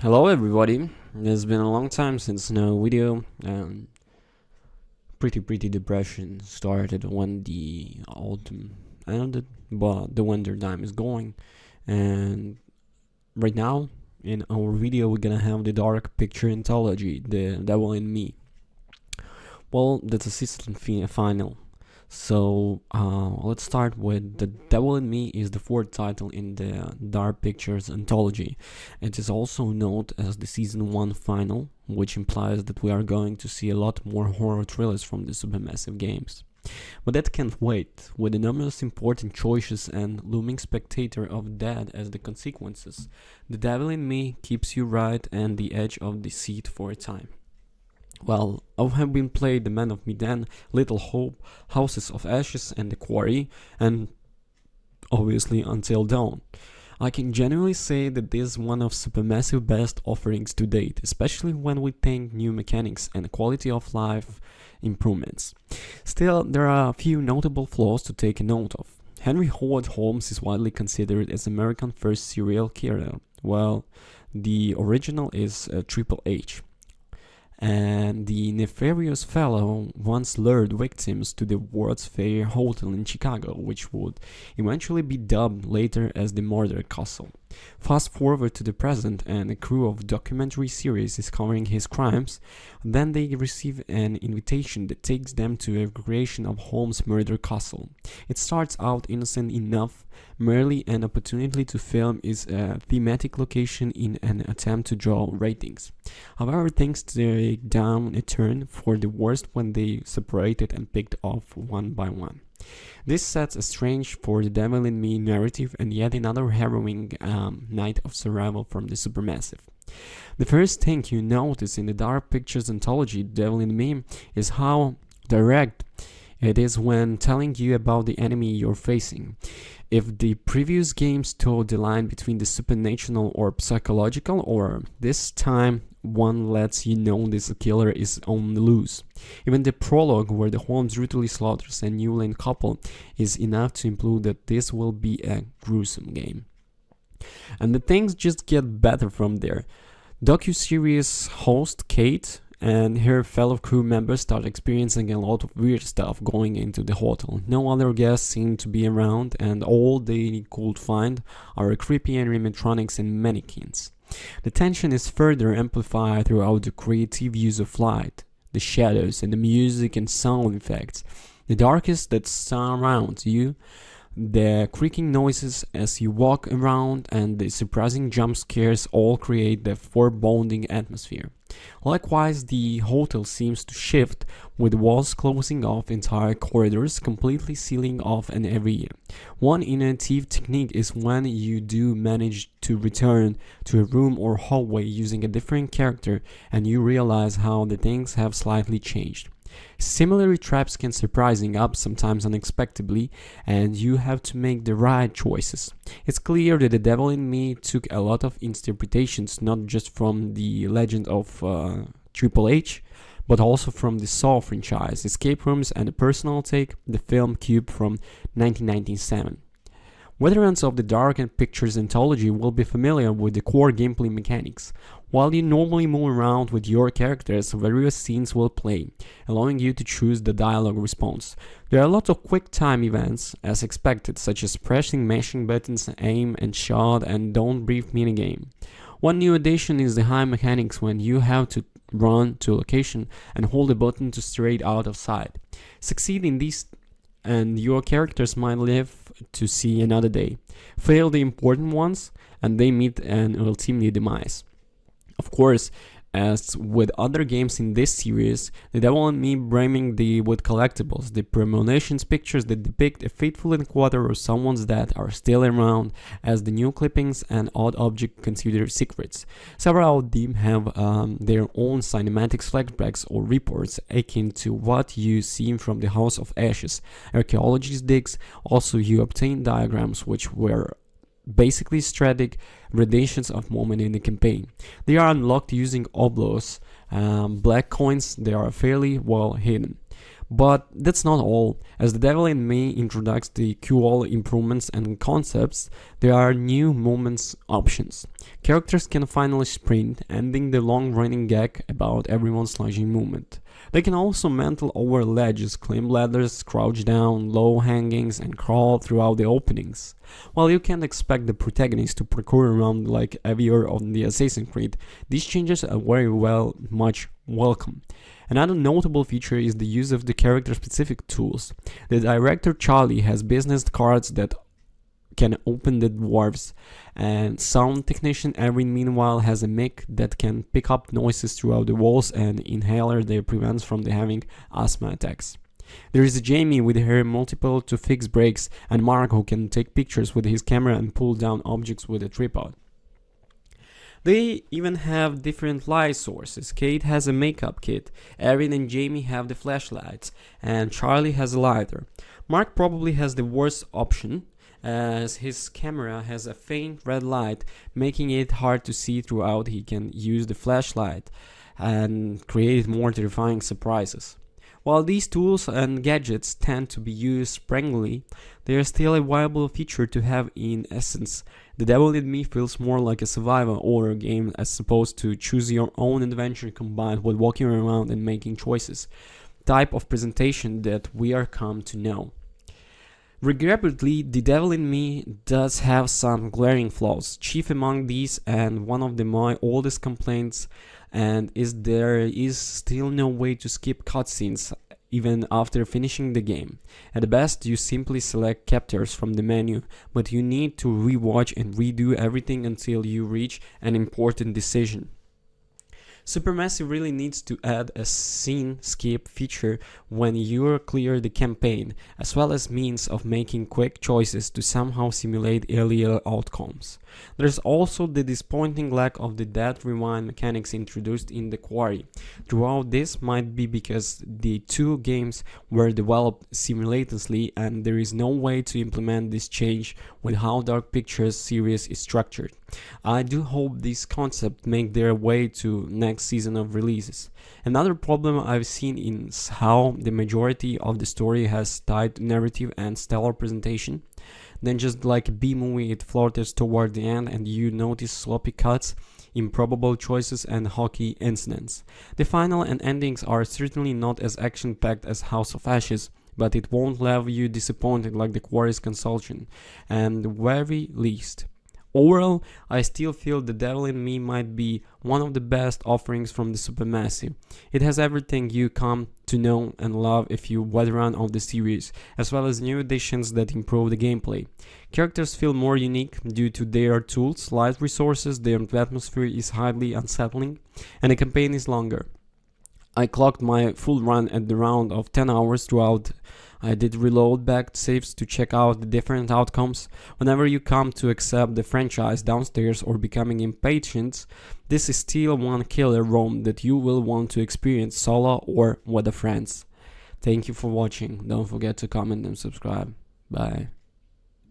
Hello everybody. It's been a long time since no video, and pretty depression started when the autumn ended, but the winter time is going. And right now in our video we're gonna have the dark picture anthology, The Devil in Me. Well, that's a season final. So let's start with The Devil in Me is the fourth title in the Dark Pictures anthology. It is also known as the season 1 final, which implies that we are going to see a lot more horror thrillers from the Supermassive Games. But that can't wait. With the numerous important choices and looming spectator of death as the consequences, The Devil in Me keeps you right on the edge of the seat for a time. Well, I have been played The Man of Medan, Little Hope, Houses of Ashes, and The Quarry, and obviously Until Dawn. I can genuinely say that this is one of Supermassive best offerings to date, especially when we think new mechanics and quality of life improvements. Still, there are a few notable flaws to take note of. Henry Howard Holmes is widely considered as America's first serial killer, while the original is Triple H, and the nefarious fellow once lured victims to the World's Fair Hotel in Chicago, which would eventually be dubbed later as the Murder Castle. Fast forward to the present, and a crew of documentary series is covering his crimes. Then they receive an invitation that takes them to a recreation of Holmes' Murder Castle. It starts out innocent enough, merely an opportunity to film is a thematic location in an attempt to draw ratings. However, things take down a turn for the worst when they separated and picked off one by one. This sets a strange for the Devil in Me narrative and yet another harrowing night of survival from the Supermassive. The first thing you notice in the Dark Pictures anthology, Devil in Me, is how direct it is when telling you about the enemy you're facing. If the previous games told the line between the supernatural or psychological, or this time one lets you know this killer is on the loose. Even the prologue, where the Holmes brutally slaughters a Newland couple, is enough to imply that this will be a gruesome game. And the things just get better from there. Docu-series host Kate and her fellow crew members start experiencing a lot of weird stuff going into the hotel. No other guests seem to be around, and all they could find are creepy animatronics and mannequins. The tension is further amplified throughout the creative use of light, the shadows, and the music and sound effects. The darkness that surrounds you, the creaking noises as you walk around, and the surprising jump scares all create the foreboding atmosphere. Likewise, the hotel seems to shift, with walls closing off entire corridors, completely sealing off an area. One innovative technique is when you do manage to return to a room or hallway using a different character and you realize how the things have slightly changed. Similar traps can surprising up sometimes unexpectedly, and you have to make the right choices. It's clear that The Devil in Me took a lot of interpretations, not just from the legend of Triple H, but also from the Saw franchise, escape rooms, and a personal take, the film Cube from 1997. Veterans of the Dark Pictures anthology will be familiar with the core gameplay mechanics. While you normally move around with your characters, various scenes will play, allowing you to choose the dialogue response. There are a lot of quick time events, as expected, such as pressing mashing buttons, aim and shot, and don't breathe minigame. One new addition is the high mechanics when you have to run to a location and hold a button to straight out of sight. Succeed in these and your characters might live to see another day. Fail the important ones, and they meet an ultimate demise. Of course, as with other games in this series, The Devil in Me bringing with collectibles, the premonitions pictures that depict a fateful encounter of someone's death are still around as the new clippings and odd objects considered secrets. Several of them have their own cinematic flashbacks or reports akin to what you see from the House of Ashes. Archaeologist digs, also you obtain diagrams which were basically strategic gradations of moment in the campaign. They are unlocked using oblos, black coins. They are fairly well hidden. But that's not all. As The Devil in Me introduces the cool improvements and concepts, there are new movements options. Characters can finally sprint, ending the long-running gag about everyone's slashing movement. They can also mantle over ledges, climb ladders, crouch down, low hangings, and crawl throughout the openings. While you can't expect the protagonist to parkour around like Avior on the Assassin's Creed, these changes are very much welcome. Another notable feature is the use of the character-specific tools. The director Charlie has business cards that can open the dwarves, and sound technician Erin meanwhile has a mic that can pick up noises throughout the walls and inhaler that prevents from having asthma attacks. There is Jamie with her multiple to fix brakes, and Mark who can take pictures with his camera and pull down objects with a tripod. They even have different light sources. Kate has a makeup kit, Erin and Jamie have the flashlights, and Charlie has a lighter. Mark probably has the worst option, as his camera has a faint red light, making it hard to see throughout. He can use the flashlight and create more terrifying surprises. While these tools and gadgets tend to be used sparingly, they are still a viable feature to have in essence. The Devil in Me feels more like a survival horror game as opposed to choose your own adventure combined with walking around and making choices, type of presentation that we are come to know. Regrettably, The Devil in Me does have some glaring flaws. Chief among these, and one of my oldest complaints, and is there is still no way to skip cutscenes even after finishing the game. At best, you simply select chapters from the menu, but you need to rewatch and redo everything until you reach an important decision. Supermassive really needs to add a scene skip feature when you clear the campaign, as well as means of making quick choices to somehow simulate earlier outcomes. There's also the disappointing lack of the death rewind mechanics introduced in the Quarry. Throughout this might be because the two games were developed simultaneously and there is no way to implement this change with how Dark Pictures series is structured. I do hope these concepts make their way to next season of releases. Another problem I've seen is how the majority of the story has tight narrative and stellar presentation. Then just like a B-movie, it floaters toward the end and you notice sloppy cuts, improbable choices and hockey incidents. The final and endings are certainly not as action-packed as House of Ashes, but it won't leave you disappointed like the Quarry's Consultation, and the very least. Overall, I still feel The Devil in Me might be one of the best offerings from the Supermassive. It has everything you come to know and love if you veteran of the series, as well as new additions that improve the gameplay. Characters feel more unique due to their tools, light resources, their atmosphere is highly unsettling, and the campaign is longer. I clocked my full run at the round of 10 hours throughout. I did reload back saves to check out the different outcomes. Whenever you come to accept the franchise downstairs or becoming impatient, this is still one killer roam that you will want to experience solo or with the friends. Thank you for watching. Don't forget to comment and subscribe. Bye.